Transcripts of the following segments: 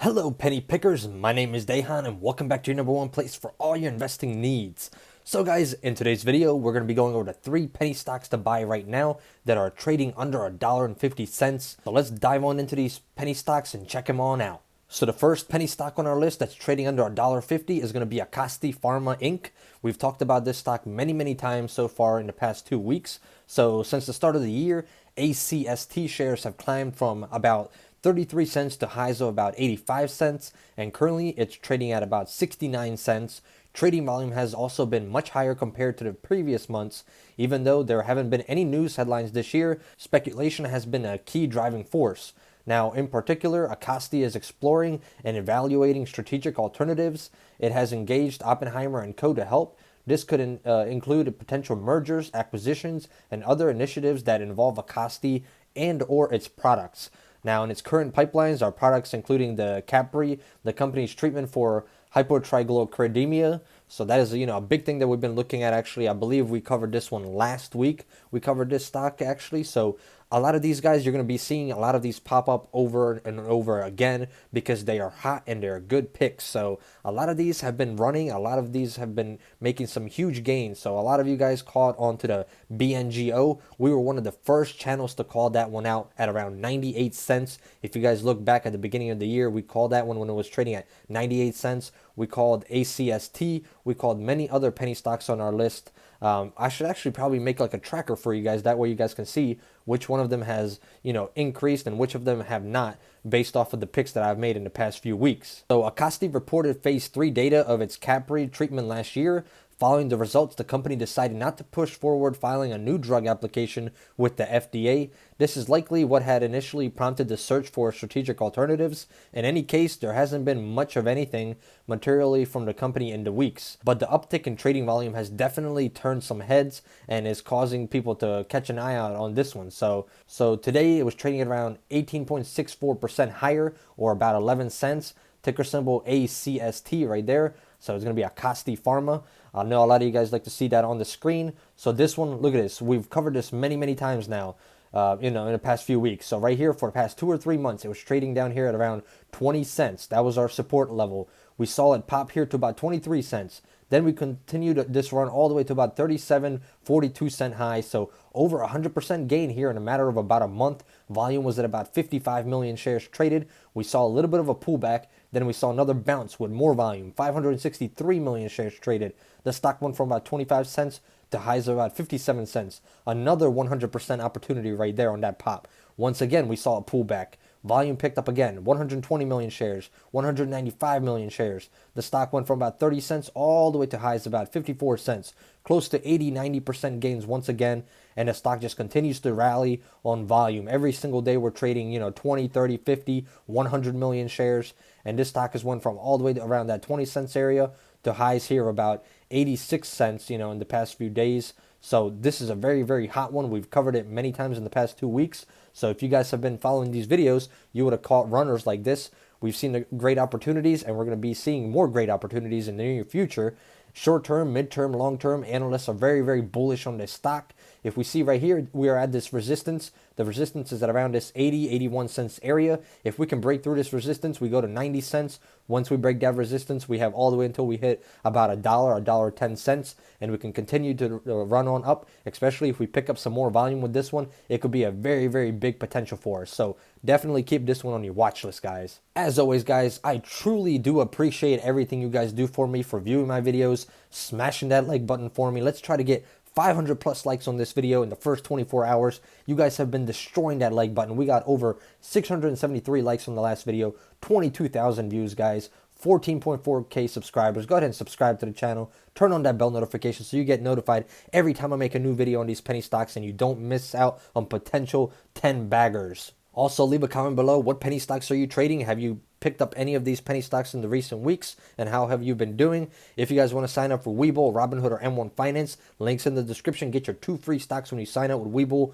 Hello penny pickers, my name is Dehan and welcome back to your number one place for all your investing needs. So guys, in today's video, we're going to be going over the 3 penny stocks to buy right now that are trading under $1.50. So let's dive on into these penny stocks and check them on out. So the first penny stock on our list that's trading under $1.50 is going to be Acasti Pharma Inc. We've talked about this stock many times so far in the past 2 weeks. So since the start of the year, ACST shares have climbed from about 33 cents to highs of about 85 cents, and currently it's trading at about 69 cents. Trading volume has also been much higher compared to the previous months. Even though there haven't been any news headlines this year, speculation has been a key driving force. Now, in particular, Acasti is exploring and evaluating strategic alternatives. It has engaged Oppenheimer and Co. to help. This could include potential mergers, acquisitions, and other initiatives that involve Acasti and or its products. Now, in its current pipelines are products including the Capri, the company's treatment for hypotriglyceridemia. So that is, a big thing that we've been looking at. Actually, I believe we covered this one last week. We covered this stock actually. So a lot of these guys, you're going to be seeing a lot of these pop up over and over again because they are hot and they're good picks. So a lot of these have been running. A lot of these have been making some huge gains. So a lot of you guys caught on to the BNGO. We were one of the first channels to call that one out at around 98 cents. If you guys look back at the beginning of the year, we called that one when it was trading at 98 cents. We called ACST. We called many other penny stocks on our list. I should actually probably make like a tracker for you guys. That way you guys can see which one of them has, increased and which of them have not based off of the picks that I've made in the past few weeks. So Acasti reported phase 3 data of its Capri treatment last year. Following the results, the company decided not to push forward filing a new drug application with the FDA. This is likely what had initially prompted the search for strategic alternatives. In any case, there hasn't been much of anything materially from the company in the weeks, but the uptick in trading volume has definitely turned some heads and is causing people to catch an eye out on this one. So today it was trading at around 18.64% higher, or about 11 cents. Ticker symbol ACST right there. So it's going to be Acasti Pharma. I know a lot of you guys like to see that on the screen. So this one, look at this. We've covered this many times now, in the past few weeks. So right here for the past 2 or 3 months, it was trading down here at around 20 cents. That was our support level. We saw it pop here to about 23 cents. Then we continued this run all the way to about 37.42 high. So over 100% gain here in a matter of about a month. Volume was at about 55 million shares traded. We saw a little bit of a pullback. Then we saw another bounce with more volume, 563 million shares traded. The stock went from about 25 cents to highs of about 57 cents. Another 100% opportunity right there on that pop. Once again, we saw a pullback. Volume picked up again, 120 million shares, 195 million shares. The stock went from about 30 cents all the way to highs about 54 cents, close to 80-90% gains once again, and the stock just continues to rally on volume. Every single day we're trading, 20, 30, 50, 100 million shares, and this stock has went from all the way to around that 20 cents area to highs here about 86 cents, in the past few days. So this is a very hot one. We've covered it many times in the past 2 weeks. So if you guys have been following these videos, you would have caught runners like this. We've seen the great opportunities, and we're going to be seeing more great opportunities in the near future. Short term, mid term, long term, analysts are very bullish on this stock. If we see right here, we are at this resistance. The resistance is at around this 81 cents area. If we can break through this resistance, we go to 90 cents. Once we break that resistance, we have all the way until we hit about $1.10, and we can continue to run on up, especially if we pick up some more volume with this one. It could be a very big potential for us. So definitely keep this one on your watch list, guys. As always, guys, I truly do appreciate everything you guys do for me, for viewing my videos, smashing that like button for me. Let's try to get 500 plus likes on this video in the first 24 hours. You guys have been destroying that like button. We got over 673 likes on the last video, 22,000 views, guys, 14.4K subscribers. Go ahead and subscribe to the channel. Turn on that bell notification so you get notified every time I make a new video on these penny stocks and you don't miss out on potential 10 baggers. Also, leave a comment below. What penny stocks are you trading? Have you picked up any of these penny stocks in the recent weeks, and how have you been doing? If you guys want to sign up for Webull, Robinhood, or M1 Finance, links in the description. Get your 2 free stocks when you sign up with Webull.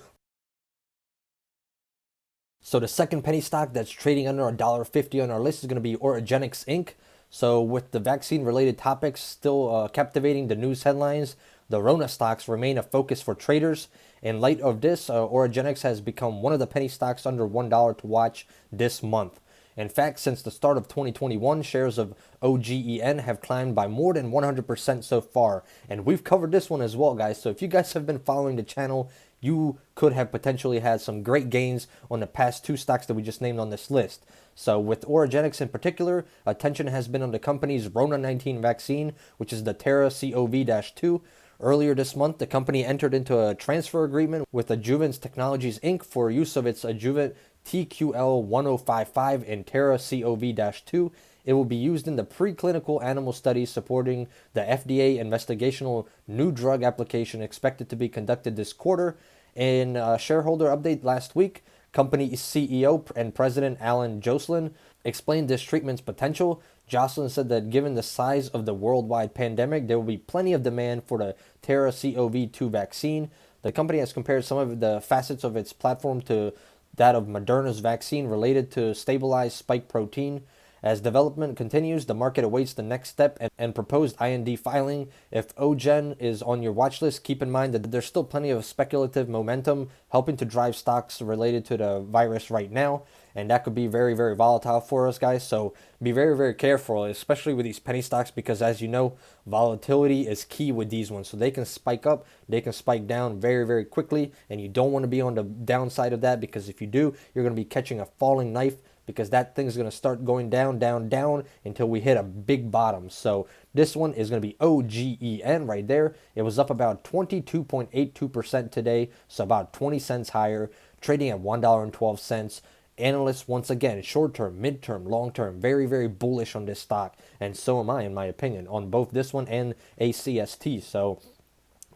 So the second penny stock that's trading under $1.50 on our list is going to be Orgenix Inc. So with the vaccine-related topics still captivating the news headlines, the Rona stocks remain a focus for traders. In light of this, Orgenix has become one of the penny stocks under $1 to watch this month. In fact, since the start of 2021, shares of OGEN have climbed by more than 100% so far. And we've covered this one as well, guys. So if you guys have been following the channel, you could have potentially had some great gains on the past two stocks that we just named on this list. So with Oragenics in particular, attention has been on the company's Rona 19 vaccine, which is the TRXC-2. Earlier this month, the company entered into a transfer agreement with Adjuvant Technologies Inc. for use of its adjuvant TQL1055 in TerraCoV-2. It will be used in the preclinical animal studies supporting the FDA investigational new drug application expected to be conducted this quarter. In a shareholder update last week, company CEO and President Alan Joslin explained this treatment's potential. Jocelyn said that given the size of the worldwide pandemic, there will be plenty of demand for the TerraCoV-2 vaccine. The company has compared some of the facets of its platform to that of Moderna's vaccine related to stabilized spike protein. As development continues, the market awaits the next step and proposed IND filing. If OGEN is on your watch list, keep in mind that there's still plenty of speculative momentum helping to drive stocks related to the virus right now, and that could be very, very volatile for us, guys. So be very, very careful, especially with these penny stocks, because as you know, volatility is key with these ones. So they can spike up, they can spike down very, very quickly, and you don't want to be on the downside of that, because if you do, you're going to be catching a falling knife, because that thing's going to start going down, down, down until we hit a big bottom. So this one is going to be OGEN right there. It was up about 22.82% today, so about 20 cents higher, trading at $1.12. Analysts, once again, short-term, mid-term, long-term, very, very bullish on this stock. And so am I, in my opinion, on both this one and ACST. So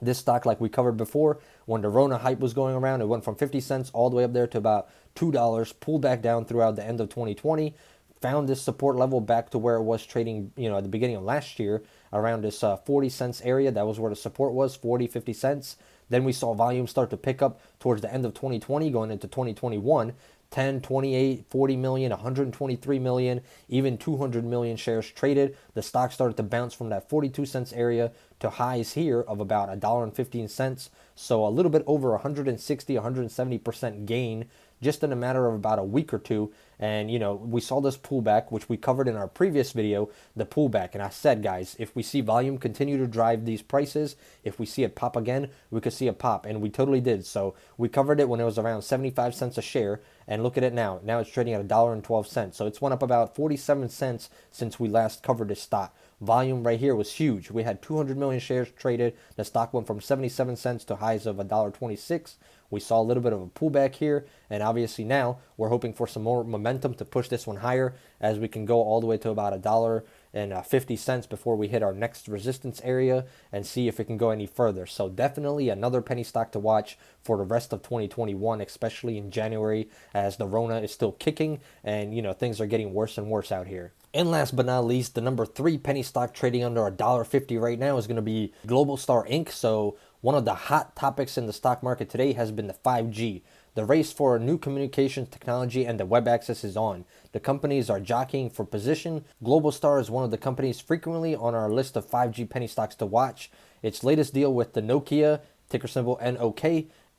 this stock, like we covered before, when the Rona hype was going around, it went from 50 cents all the way up there to about $2, pulled back down throughout the end of 2020, found this support level back to where it was trading, at the beginning of last year, around this 40 cents area. That was where the support was, 40, 50 cents. Then we saw volume start to pick up towards the end of 2020, going into 2021. 10, 28, 40 million, 123 million, even 200 million shares traded. The stock started to bounce from that 42 cents area to highs here of about $1.15. So a little bit over 160, 170% gain just in a matter of about a week or two. And, we saw this pullback, which we covered in our previous video, the pullback. And I said, guys, if we see volume continue to drive these prices, if we see it pop again, we could see a pop. And we totally did. So we covered it when it was around 75 cents a share. And look at it now. Now it's trading at $1.12. So it's went up about 47 cents since we last covered this stock. Volume right here was huge. We had 200 million shares traded. The stock went from 77 cents to highs of $1.26. We saw a little bit of a pullback here, and obviously now we're hoping for some more momentum to push this one higher, as we can go all the way to about $1.50 before we hit our next resistance area and see if it can go any further. So definitely another penny stock to watch for the rest of 2021, especially in January, as the Rona is still kicking and things are getting worse and worse out here. And last but not least, the number 3 penny stock trading under $1.50 right now is going to be Globalstar Inc. So one of the hot topics in the stock market today has been the 5G. The race for a new communications technology and the web access is on. The companies are jockeying for position. Globalstar is one of the companies frequently on our list of 5G penny stocks to watch. Its latest deal with the Nokia, ticker symbol NOK,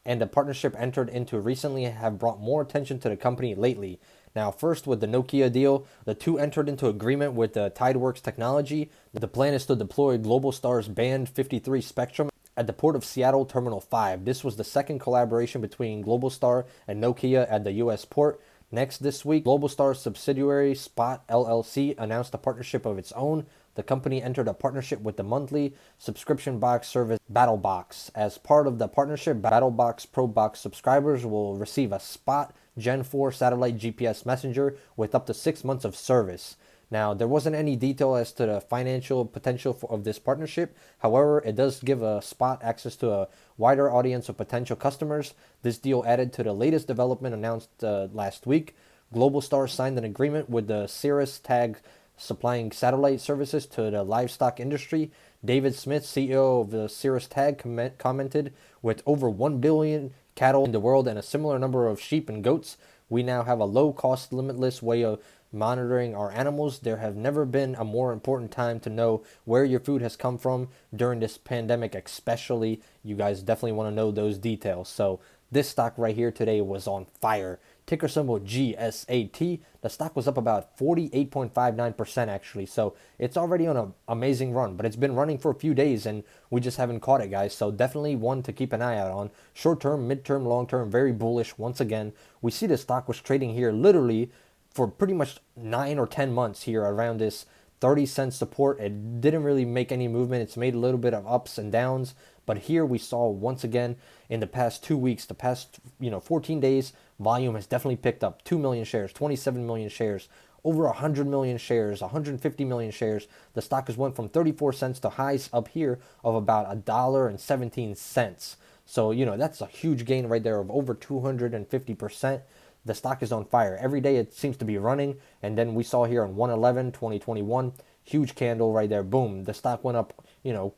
and the partnership entered into recently have brought more attention to the company lately. Now, first with the Nokia deal, the two entered into agreement with TideWorks Technology. The plan is to deploy Globalstar's Band 53 spectrum at the Port of Seattle Terminal 5. This was the second collaboration between Globalstar and Nokia at the U.S. port. Next this week, Globalstar's subsidiary Spot LLC announced a partnership of its own. The company entered a partnership with the monthly subscription box service BattleBox. As part of the partnership, BattleBox Pro Box subscribers will receive a Spot Gen 4 satellite GPS messenger with up to 6 months of service. Now, there wasn't any detail as to the financial potential of this partnership. However, it does give a Spot access to a wider audience of potential customers. This deal added to the latest development announced last week. Globalstar signed an agreement with the Cirrus Tag supplying satellite services to the livestock industry. David Smith, CEO of the Cirrus Tag, commented, "With over 1 billion cattle in the world and a similar number of sheep and goats, we now have a low-cost, limitless way of monitoring our animals. There have never been a more important time to know where your food has come from during this pandemic, especially." You guys definitely want to know those details. So this stock right here today was on fire. ticker symbol GSAT. The stock was up about 48.59% actually. So it's already on an amazing run, but it's been running for a few days and we just haven't caught it, guys. So definitely one to keep an eye out on. Short term, mid term, long term, very bullish once again. We see the stock was trading here literally for pretty much 9 or 10 months here around this 30-cent support. It didn't really make any movement. It's made a little bit of ups and downs, but here we saw once again in the past 2 weeks, the past 14 days, volume has definitely picked up. 2 million shares, 27 million shares, over 100 million shares, 150 million shares. The stock has went from 34 cents to highs up here of about $1.17. So, that's a huge gain right there of over 250%. The stock is on fire. Every day it seems to be running. And then we saw here on 1/11/2021, huge candle right there. Boom. The stock went up,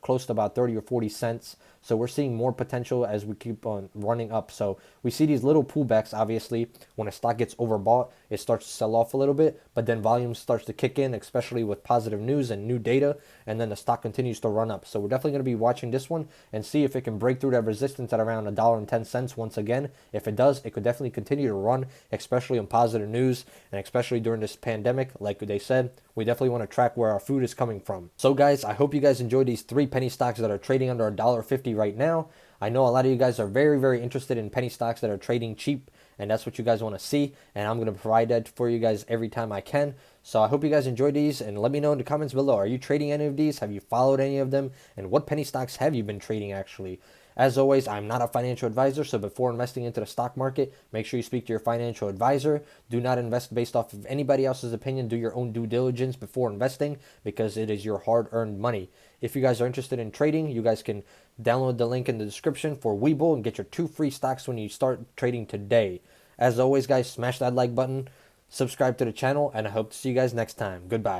close to about 30 or 40 cents. So we're seeing more potential as we keep on running up. So we see these little pullbacks, obviously. When a stock gets overbought, it starts to sell off a little bit. But then volume starts to kick in, especially with positive news and new data. And then the stock continues to run up. So we're definitely going to be watching this one and see if it can break through that resistance at around $1.10 once again. If it does, it could definitely continue to run, especially on positive news and especially during this pandemic. Like they said, we definitely want to track where our food is coming from. So guys, I hope you guys enjoyed these 3 penny stocks that are trading under $1.50 right now. I know a lot of you guys are very, very interested in penny stocks that are trading cheap, and that's what you guys want to see, and I'm going to provide that for you guys every time I can. So I hope you guys enjoyed these, and let me know in the comments below. Are you trading any of these? Have you followed any of them? And what penny stocks have you been trading actually? As always, I'm not a financial advisor, so before investing into the stock market, make sure you speak to your financial advisor. Do not invest based off of anybody else's opinion. Do your own due diligence before investing because it is your hard-earned money. If you guys are interested in trading, you guys can download the link in the description for Webull and get your 2 free stocks when you start trading today. As always, guys, smash that like button, subscribe to the channel, and I hope to see you guys next time. Goodbye.